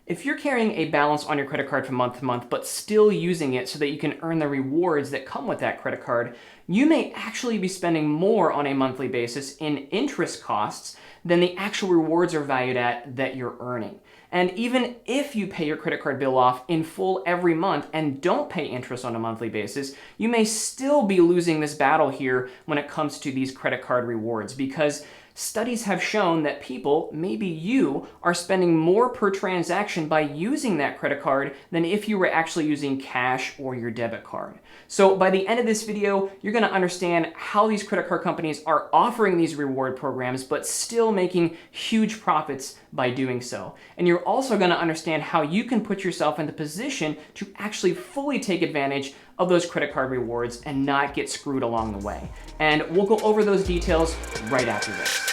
If you're carrying a balance on your credit card from month to month, but still using it so that you can earn the rewards that come with that credit card, you may actually be spending more on a monthly basis in interest costs than the actual rewards are valued at that you're earning. And even if you pay your credit card bill off in full every month and don't pay interest on a monthly basis, you may still be losing this battle here when it comes to these credit card rewards, because studies have shown that people, maybe you, are spending more per transaction by using that credit card than if you were actually using cash or your debit card. So by the end of this video, you're going to understand how these credit card companies are offering these reward programs but still making huge profits by doing so. And you're also going to understand how you can put yourself in the position to actually fully take advantage of those credit card rewards and not get screwed along the way. And we'll go over those details right after this.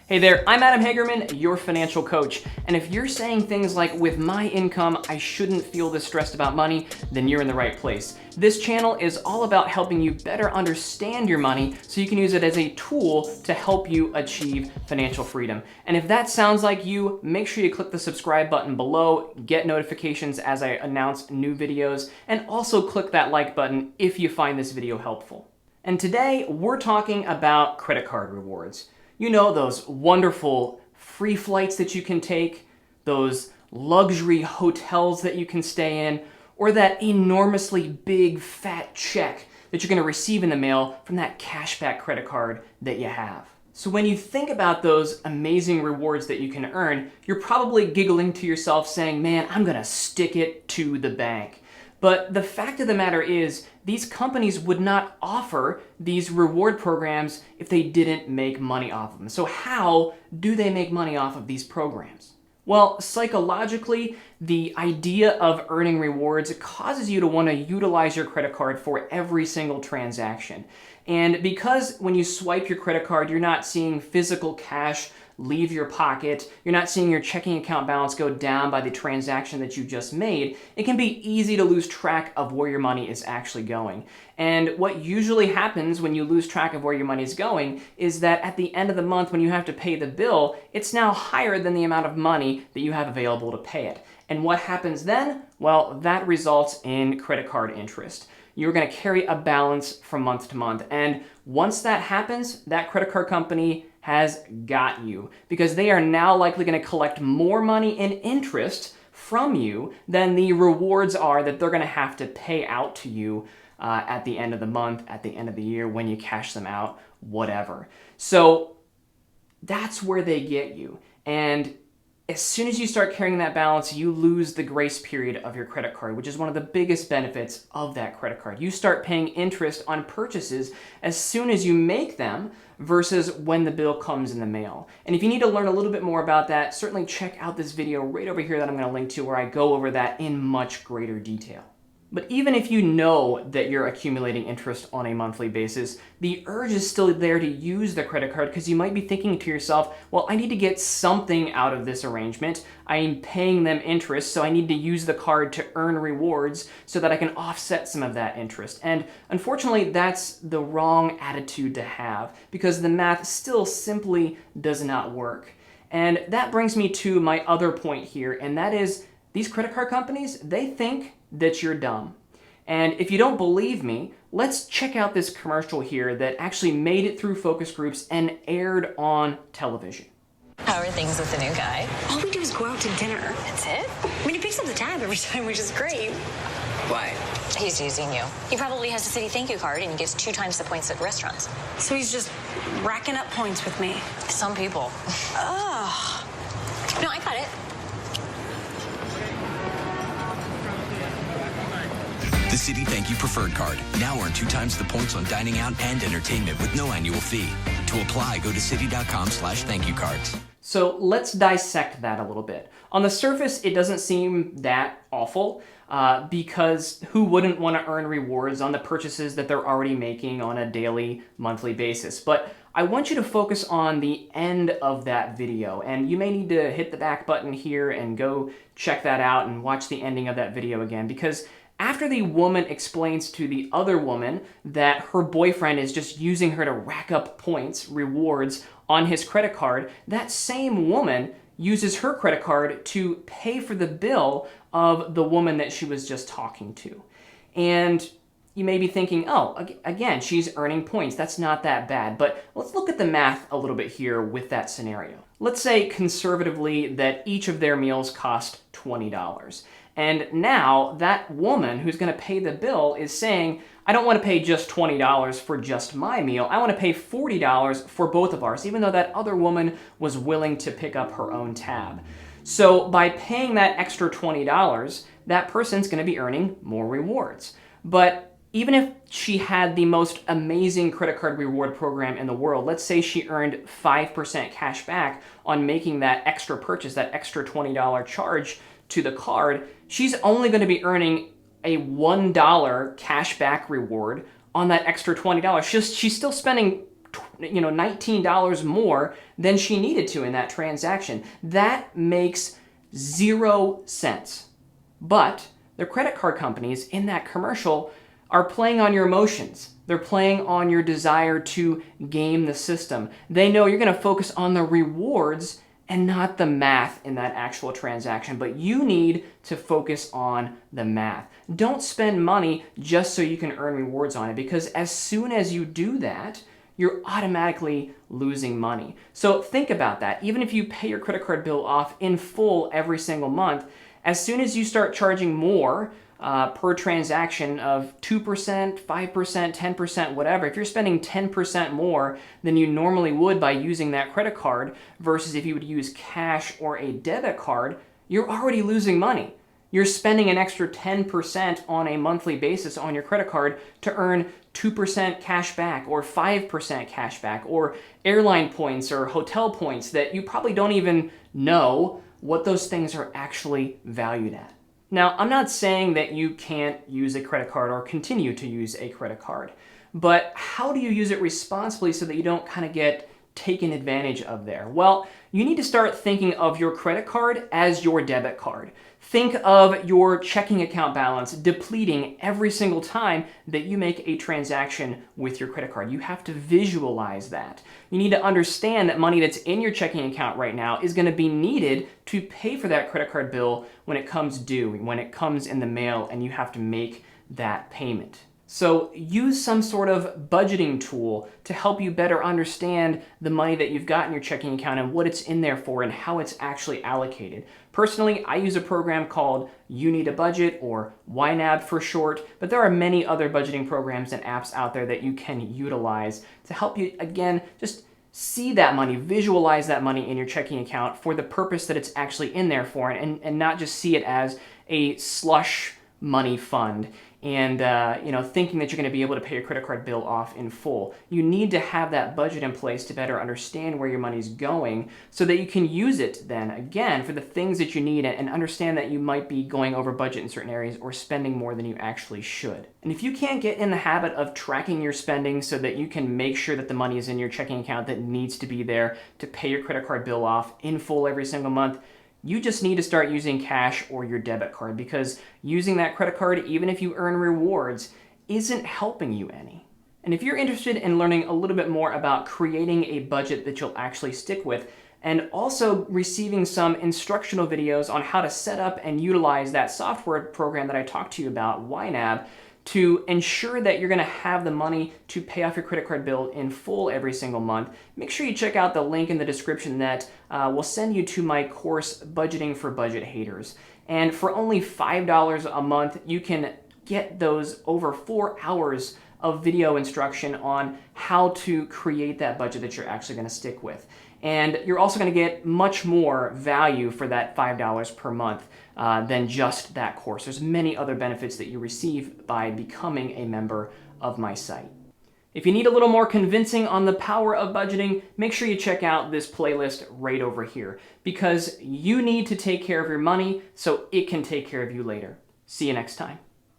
Hey there, I'm Adam Hagerman, your financial coach. And if you're saying things like, with my income, I shouldn't feel this stressed about money, then you're in the right place. This channel is all about helping you better understand your money so you can use it as a tool to help you achieve financial freedom. And if that sounds like you, make sure you click the subscribe button below, get notifications as I announce new videos, and also click that like button if you find this video helpful. And today, we're talking about credit card rewards. You know, those wonderful free flights that you can take, those luxury hotels that you can stay in, or that enormously big fat check that you're going to receive in the mail from that cashback credit card that you have. So when you think about those amazing rewards that you can earn, you're probably giggling to yourself saying, man, I'm going to stick it to the bank. But the fact of the matter is, these companies would not offer these reward programs if they didn't make money off of them. So how do they make money off of these programs? Well, psychologically, the idea of earning rewards causes you to want to utilize your credit card for every single transaction. And because when you swipe your credit card, you're not seeing physical cash leave your pocket, you're not seeing your checking account balance go down by the transaction that you just made, it can be easy to lose track of where your money is actually going. And what usually happens when you lose track of where your money is going is that at the end of the month when you have to pay the bill, it's now higher than the amount of money that you have available to pay it. And what happens then? Well, that results in credit card interest. You're going to carry a balance from month to month. And once that happens, that credit card company has got you, because they are now likely going to collect more money in interest from you than the rewards are that they're going to have to pay out to you at the end of the month, at the end of the year, when you cash them out, whatever. So that's where they get you. And as soon as you start carrying that balance, you lose the grace period of your credit card, which is one of the biggest benefits of that credit card. You start paying interest on purchases as soon as you make them versus when the bill comes in the mail. And if you need to learn a little bit more about that, certainly check out this video right over here that I'm going to link to, where I go over that in much greater detail. But even if you know that you're accumulating interest on a monthly basis, the urge is still there to use the credit card, because you might be thinking to yourself, well, I need to get something out of this arrangement. I'm paying them interest, so I need to use the card to earn rewards so that I can offset some of that interest. And unfortunately, that's the wrong attitude to have, because the math still simply does not work. And that brings me to my other point here, and that is these credit card companies, they think that you're dumb. And if you don't believe me, let's check out this commercial here that actually made it through focus groups and aired on television. How are things with the new guy? All we do is go out to dinner. That's it? I mean, he picks up the tab every time, which is great. Why? He's using you. He probably has a city thank you card and he gets 2 times the points at restaurants. So he's just racking up points with me. Some people. Ugh. No, I got it. The Citi Thank You Preferred Card. Now earn 2 times the points on dining out and entertainment with no annual fee. To apply, go to Citi.com/thankyoucards. So let's dissect that a little bit. On the surface, it doesn't seem that awful because who wouldn't want to earn rewards on the purchases that they're already making on a daily, monthly basis? But I want you to focus on the end of that video, and you may need to hit the back button here and go check that out and watch the ending of that video again, because After the woman explains to the other woman that her boyfriend is just using her to rack up points, rewards, on his credit card, that same woman uses her credit card to pay for the bill of the woman that she was just talking to. And you may be thinking, oh, again, she's earning points. That's not that bad. But let's look at the math a little bit here with that scenario. Let's say conservatively that each of their meals cost $20. And now that woman who's going to pay the bill is saying, I don't want to pay just $20 for just my meal. I want to pay $40 for both of ours, even though that other woman was willing to pick up her own tab. So by paying that extra $20, that person's going to be earning more rewards. But even if she had the most amazing credit card reward program in the world, let's say she earned 5% cash back on making that extra purchase, that extra $20 charge to the card, she's only going to be earning a $1 cash back reward on that extra $20. She's still spending $19 more than she needed to in that transaction. That makes 0 sense. But the credit card companies in that commercial are playing on your emotions. They're playing on your desire to game the system. They know you're going to focus on the rewards and not the math in that actual transaction, but you need to focus on the math. Don't spend money just so you can earn rewards on it, because as soon as you do that, you're automatically losing money. So think about that. Even if you pay your credit card bill off in full every single month, as soon as you start charging more per transaction of 2%, 5%, 10%, whatever, if you're spending 10% more than you normally would by using that credit card versus if you would use cash or a debit card, you're already losing money. You're spending an extra 10% on a monthly basis on your credit card to earn 2% cash back or 5% cash back or airline points or hotel points that you probably don't even know what those things are actually valued at. Now, I'm not saying that you can't use a credit card or continue to use a credit card, but how do you use it responsibly so that you don't kind of get taken advantage of there? Well, you need to start thinking of your credit card as your debit card. Think of your checking account balance depleting every single time that you make a transaction with your credit card. You have to visualize that. You need to understand that money that's in your checking account right now is going to be needed to pay for that credit card bill when it comes due, when it comes in the mail, and you have to make that payment. So use some sort of budgeting tool to help you better understand the money that you've got in your checking account and what it's in there for and how it's actually allocated. Personally, I use a program called You Need a Budget, or YNAB for short, but there are many other budgeting programs and apps out there that you can utilize to help you, again, just see that money, visualize that money in your checking account for the purpose that it's actually in there for, and not just see it as a slush money fund and thinking that you're going to be able to pay your credit card bill off in full. You need to have that budget in place to better understand where your money's going so that you can use it then, again, for the things that you need and understand that you might be going over budget in certain areas or spending more than you actually should. And if you can't get in the habit of tracking your spending so that you can make sure that the money is in your checking account that needs to be there to pay your credit card bill off in full every single month, you just need to start using cash or your debit card, because using that credit card, even if you earn rewards, isn't helping you any. And if you're interested in learning a little bit more about creating a budget that you'll actually stick with, and also receiving some instructional videos on how to set up and utilize that software program that I talked to you about, YNAB, to ensure that you're going to have the money to pay off your credit card bill in full every single month, make sure you check out the link in the description that will send you to my course, Budgeting for Budget Haters. And for only $5 a month, you can get those over 4 hours of video instruction on how to create that budget that you're actually going to stick with. And you're also going to get much more value for that $5 per month than just that course. There's many other benefits that you receive by becoming a member of my site. If you need a little more convincing on the power of budgeting, make sure you check out this playlist right over here, because you need to take care of your money so it can take care of you later. See you next time.